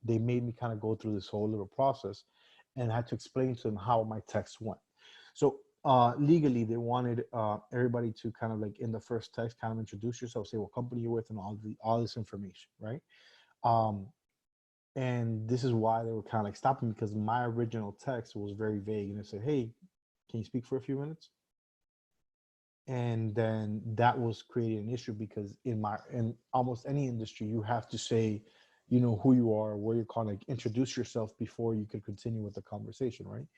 they made me kind of go through this whole little process, and I had to explain to them how my text went. So legally, they wanted everybody to kind of like in the first text, kind of introduce yourself, say what company you're with, and all this information, right? Um, and this is why they were kind of like stopping me because my original text was very vague, and it said, "Hey, can you speak for a few minutes?" And then that was creating an issue because in almost any industry, you have to say, who you are, where you're calling, like introduce yourself before you can continue with the conversation, right?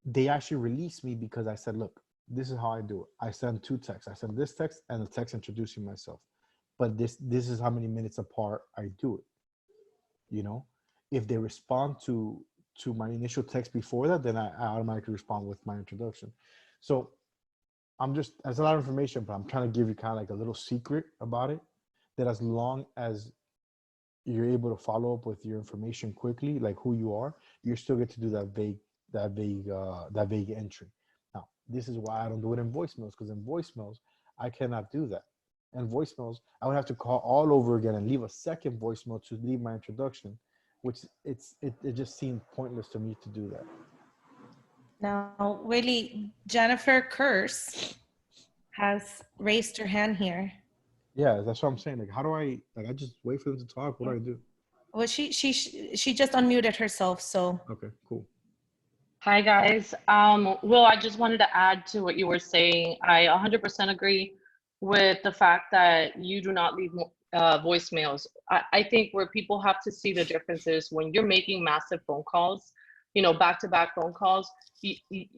They actually released me because I said, "Look, this is how I do it. I send two texts. I send this text and the text introducing myself, but this is how many minutes apart I do it." If they respond to my initial text before that, then I automatically respond with my introduction. So that's a lot of information, but I'm trying to give you kind of like a little secret about it, that as long as you're able to follow up with your information quickly, like who you are, you still get to do that vague entry. Now, this is why I don't do it in voicemails, because in voicemails, I cannot do that. And voicemails, I would have to call all over again and leave a second voicemail to leave my introduction, which it just seemed pointless to me to do that. Now, Willie, Jennifer Curse has raised her hand here. Yeah, that's what I'm saying. Like, how do I just wait for them to talk? What do I do? Well, she just unmuted herself, so. Okay, cool. Hi guys. Will, I just wanted to add to what you were saying. I 100% agree with the fact that you do not leave voicemails. I think where people have to see the differences when you're making massive phone calls, back-to-back phone calls,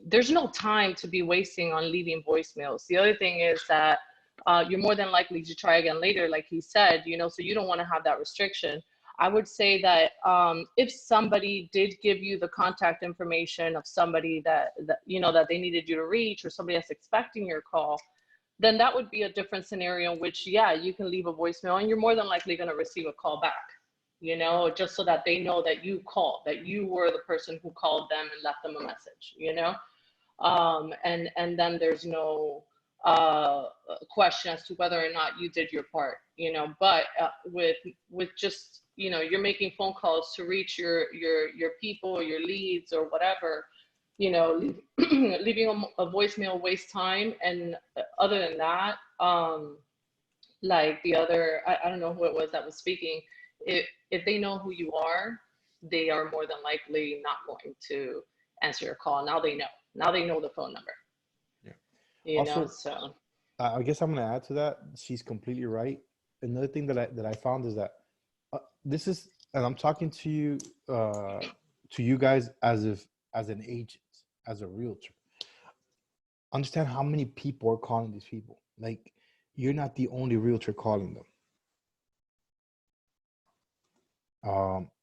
there's no time to be wasting on leaving voicemails. The other thing is that you're more than likely to try again later, like he said, so you don't want to have that restriction. I would say that if somebody did give you the contact information of somebody that you know that they needed you to reach, or somebody that's expecting your call, then that would be a different scenario in which, yeah, you can leave a voicemail and you're more than likely going to receive a call back, you know, just so that they know that you called, that you were the person who called them and left them a message, you know. And then there's no question as to whether or not you did your part, you know. But with just, you know, you're making phone calls to reach your people, your leads, or whatever, you know, leaving a voicemail wastes time. And other than that, like the other, I don't know who it was that was speaking, if they know who you are, they are more than likely not going to answer your call. Now they know the phone number. Yeah. You Also, know, so I guess I'm going to add to that. She's completely right. Another thing that I found is that this is, and I'm talking to you guys as an agent, as a realtor. Understand how many people are calling these people. Like, you're not the only realtor calling them.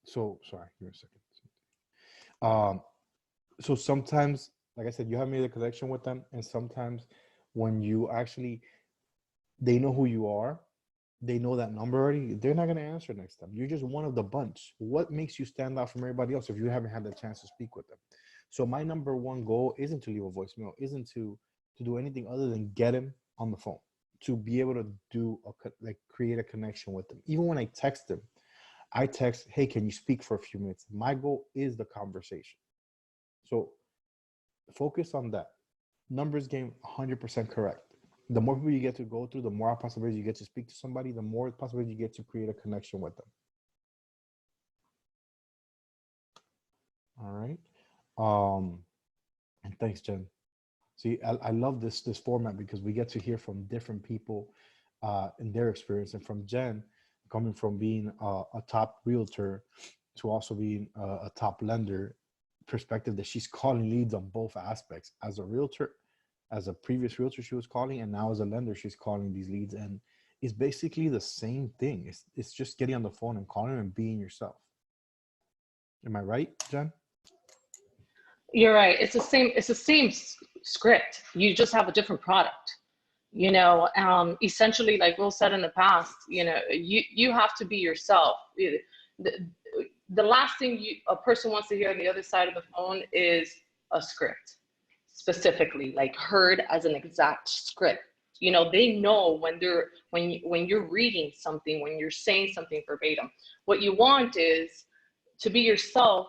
So sorry, give me a second. So sometimes, like I said, you have made a connection with them, and sometimes when you actually, they know who you are, they know that number already, they're not going to answer next time. You're just one of the bunch. What makes you stand out from everybody else if you haven't had the chance to speak with them? So my number one goal isn't to leave a voicemail, isn't to do anything other than get him on the phone, to be able to create a connection with them. Even when I text them, I text, hey, can you speak for a few minutes? My goal is the conversation. So focus on that. Numbers game, 100% correct. The more people you get to go through, the more possibilities you get to speak to somebody, the more possibilities you get to create a connection with them. All right. And thanks, Jen. See, I love this format because we get to hear from different people in their experience. And from Jen, coming from being a top realtor to also being a top lender, perspective that she's calling leads on both aspects. As a realtor, as a previous realtor, she was calling, and now as a lender, she's calling these leads. And it's basically the same thing. It's just getting on the phone and calling and being yourself. Am I right, Jen? you're right. It's the same script. You just have a different product. You know, essentially, like Will said in the past, you know, you have to be yourself. The last thing a person wants to hear on the other side of the phone is a script, specifically, like heard as an exact script. You know, they know when you're reading something, when you're saying something verbatim. What you want is to be yourself,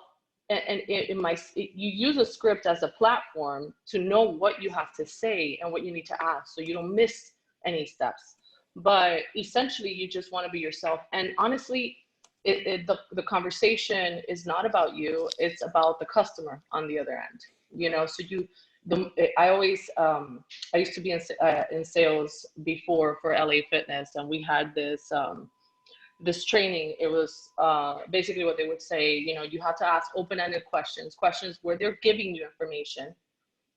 and you use a script as a platform to know what you have to say and what you need to ask, so you don't miss any steps. But essentially, you just want to be yourself. And honestly, the conversation is not about you; it's about the customer on the other end. You know, so I used to be in sales before for LA Fitness, and we had this training. It was basically what they would say, you know, you have to ask open-ended questions where they're giving you information,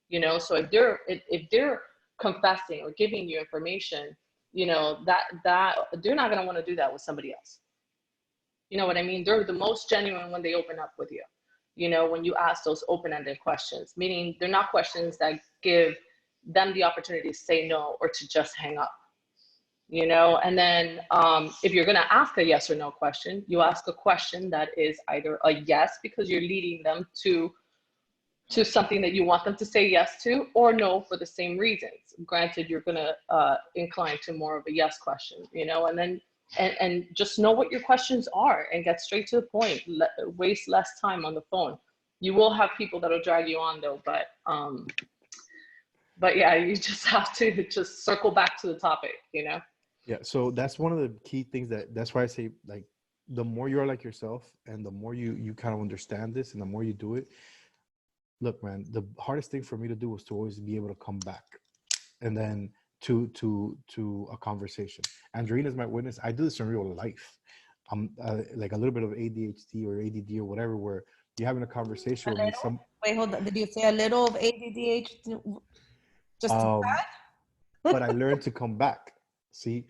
you know. So if they're confessing or giving you information, you know, that they're not going to want to do that with somebody else. You know what I mean? They're the most genuine when they open up with you, you know, when you ask those open-ended questions, meaning they're not questions that give them the opportunity to say no or to just hang up. You know, and then if you're going to ask a yes or no question, you ask a question that is either a yes because you're leading them to something that you want them to say yes to, or no for the same reasons. Granted, you're going to incline to more of a yes question, you know, and then and just know what your questions are and get straight to the point. Waste less time on the phone. You will have people that'll drag you on though, but yeah, you just have to just circle back to the topic, you know. Yeah, so that's one of the key things that's why I say, like, the more you're like yourself and the more you kind of understand this and the more you do it. Look, man, the hardest thing for me to do was to always be able to come back and then to a conversation. Andreina's my witness. I do this in real life. I'm like a little bit of ADHD or ADD or whatever, where you're having a conversation with me. Wait, hold on. Did you say a little of ADDH? Just but I learned to come back. See,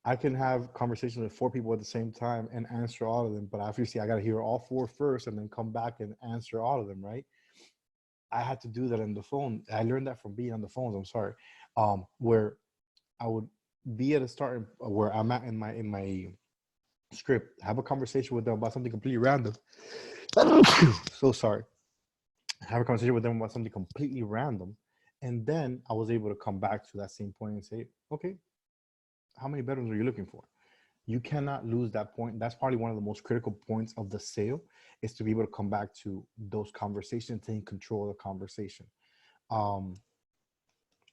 I can have conversations with 4 people at the same time and answer all of them, but obviously I got to hear all 4 first and then come back and answer all of them, right? I had to do that on the phone. I learned that from being on the phones. I'm sorry, where I would be at a start where I'm at in my script, have a conversation with them about something completely random. So sorry. Have a conversation with them about something completely random, and then I was able to come back to that same point and say, okay, how many bedrooms are you looking for? You cannot lose that point. That's probably one of the most critical points of the sale, is to be able to come back to those conversations, taking control of the conversation. Um,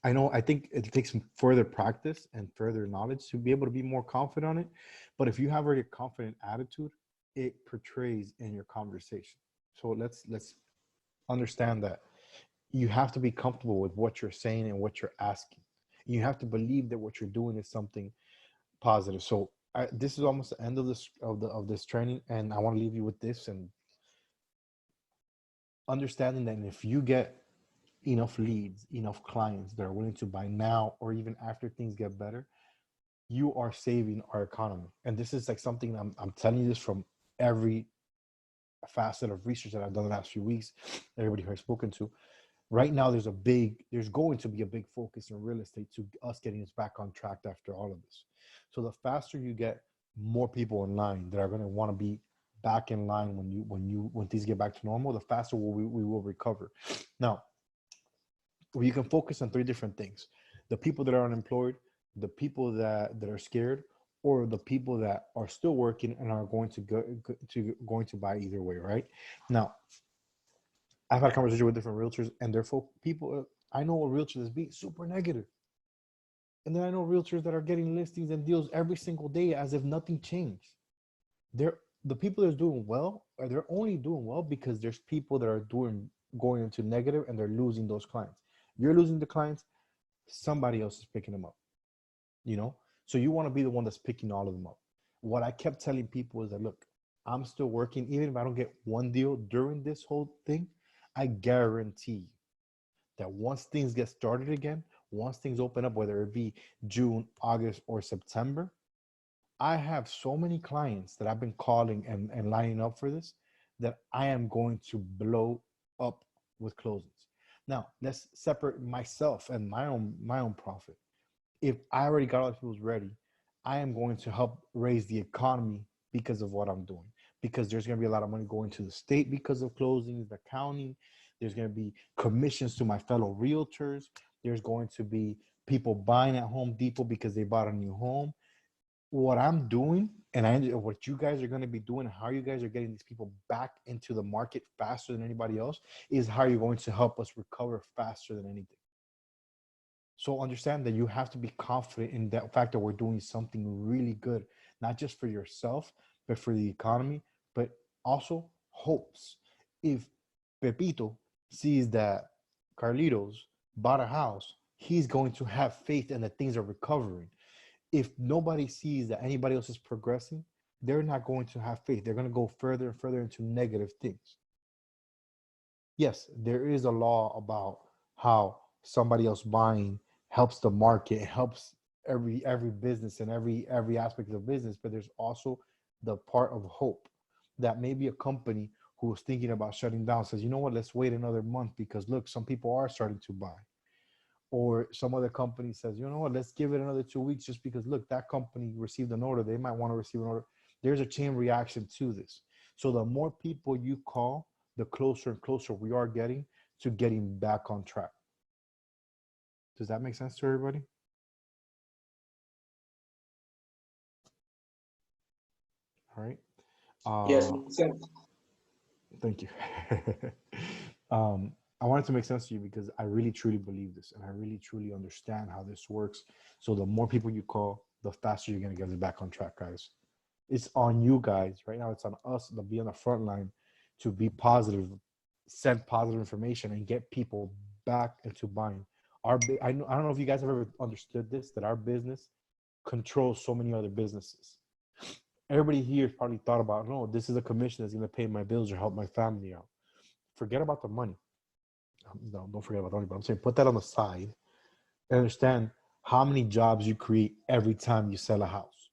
I think it takes some further practice and further knowledge to be able to be more confident on it. But if you have already a confident attitude, it portrays in your conversation. So let's understand that you have to be comfortable with what you're saying and what you're asking. You have to believe that what you're doing is something positive. So this is almost the end of this training, and I want to leave you with this and understanding that if you get enough leads, enough clients that are willing to buy now or even after things get better, you are saving our economy. And this is like something I'm telling you this from every facet of research that I've done the last few weeks, everybody who I've spoken to. Right now, there's going to be a big focus in real estate to us getting us back on track after all of this. So the faster you get more people in line that are going to want to be back in line when things get back to normal, the faster we will recover. Now, you can focus on 3 different things: the people that are unemployed, the people that are scared, or the people that are still working and are going to buy either way, right? Now, I've had a conversation with different realtors, and they're people. I know a realtor that's being super negative, and then I know realtors that are getting listings and deals every single day as if nothing changed. They're the people that are doing well, or they're only doing well because there's people that are going into negative, and they're losing those clients. You're losing the clients, somebody else is picking them up. So you want to be the one that's picking all of them up. What I kept telling people is that, look, I'm still working. Even if I don't get one deal during this whole thing, I guarantee that once things get started again, once things open up, whether it be June, August, or September, I have so many clients that I've been calling and lining up for this, that I am going to blow up with closings. Now, let's separate myself and my own profit. If I already got all the people ready, I am going to help raise the economy because of what I'm doing. Because there's going to be a lot of money going to the state because of closings, the county. There's going to be commissions to my fellow realtors. There's going to be people buying at Home Depot because they bought a new home. What I'm doing, and what you guys are going to be doing, how you guys are getting these people back into the market faster than anybody else, is how you're going to help us recover faster than anything. So understand that you have to be confident in that fact that we're doing something really good, not just for yourself, but for the economy, but also hopes. If Pepito sees that Carlitos bought a house, he's going to have faith in that things are recovering. If nobody sees that anybody else is progressing, they're not going to have faith. They're going to go further and further into negative things. Yes, there is a law about how somebody else buying helps the market, helps every business and every aspect of business, but there's also the part of hope that maybe a company who was thinking about shutting down says, you know what, let's wait another month because look, some people are starting to buy. Or some other company says, you know what, let's give it another 2 weeks just because look, that company received an order, they might want to receive an order. There's a chain reaction to this. So the more people you call, the closer and closer we are getting to getting back on track. Does that make sense to everybody? All right. Yes, makes sense. Thank you. I wanted to make sense to you because I really truly believe this, and I really truly understand how this works. So the more people you call, the faster you're going to get it back on track, guys. It's on you guys right now. It's on us to be on the front line, to be positive, send positive information, and get people back into buying. I don't know if you guys have ever understood this, that our business controls so many other businesses. Everybody here has probably thought about, no, this is a commission that's going to pay my bills or help my family out. Forget about the money. No, don't forget about the money, but I'm saying put that on the side and understand how many jobs you create every time you sell a house.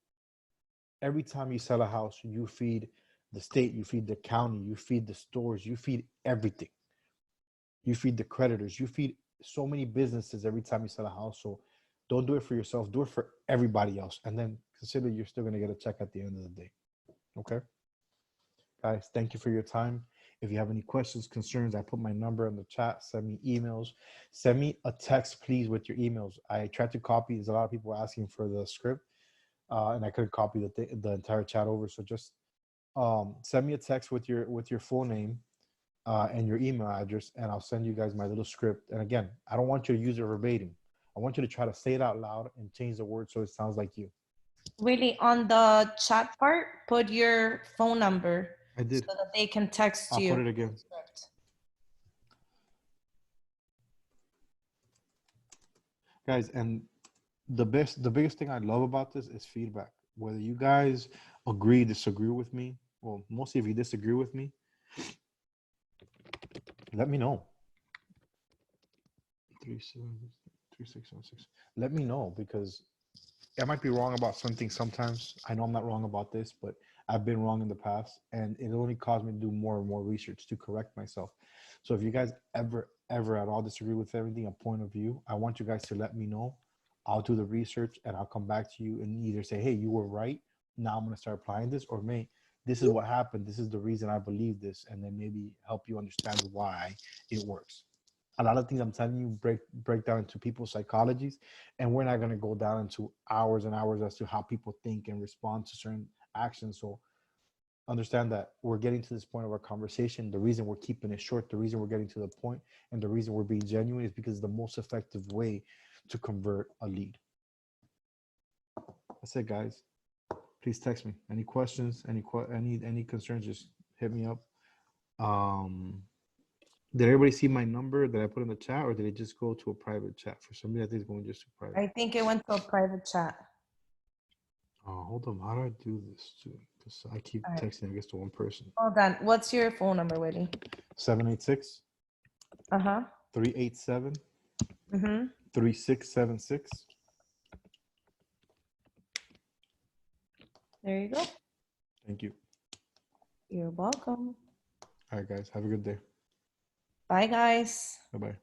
every time you sell a house, you feed the state, you feed the county, you feed the stores, you feed everything. You feed the creditors, you feed so many businesses every time you sell a house. So don't do it for yourself, do it for everybody else. And then consider you're still going to get a check at the end of the day. Okay? Guys, thank you for your time. If you have any questions, concerns, I put my number in the chat. Send me emails. Send me a text, please, with your emails. I tried to copy. There's a lot of people asking for the script, and I couldn't copy the entire chat over. So just send me a text with your full name and your email address, and I'll send you guys my little script. And again, I don't want you to use it verbatim. I want you to try to say it out loud and change the word so it sounds like you. Really, on the chat part, put your phone number I did. so that they can text I'll you. put it again. Guys, and the biggest thing I love about this is feedback. Whether you guys agree, disagree with me, well, mostly if you disagree with me, let me know. 3616. Let me know, because I might be wrong about something sometimes. I know I'm not wrong about this, but I've been wrong in the past, and it only caused me to do more and more research to correct myself. So if you guys ever at all disagree with everything, a point of view, I want you guys to let me know. I'll do the research and I'll come back to you and either say, hey, you were right. Now I'm going to start applying this, or this is what happened. This is the reason I believe this, and then maybe help you understand why it works. A lot of things I'm telling you break down into people's psychologies, and we're not going to go down into hours and hours as to how people think and respond to certain actions. So understand that we're getting to this point of our conversation. The reason we're keeping it short, the reason we're getting to the point, and the reason we're being genuine is because it's the most effective way to convert a lead. That's it, guys. Please text me. Any questions, any concerns, just hit me up. Did everybody see my number that I put in the chat, or did it just go to a private chat? For somebody, I think it's going just to private. I think it went to a private chat. Oh, hold on. How do I do this too? Because I keep texting, I guess, to one person. Hold on. What's your phone number, Willie? 786 Uh-huh. 387 Mm-hmm. 3676. There you go. Thank you. You're welcome. All right, guys. Have a good day. Bye, guys. Bye-bye.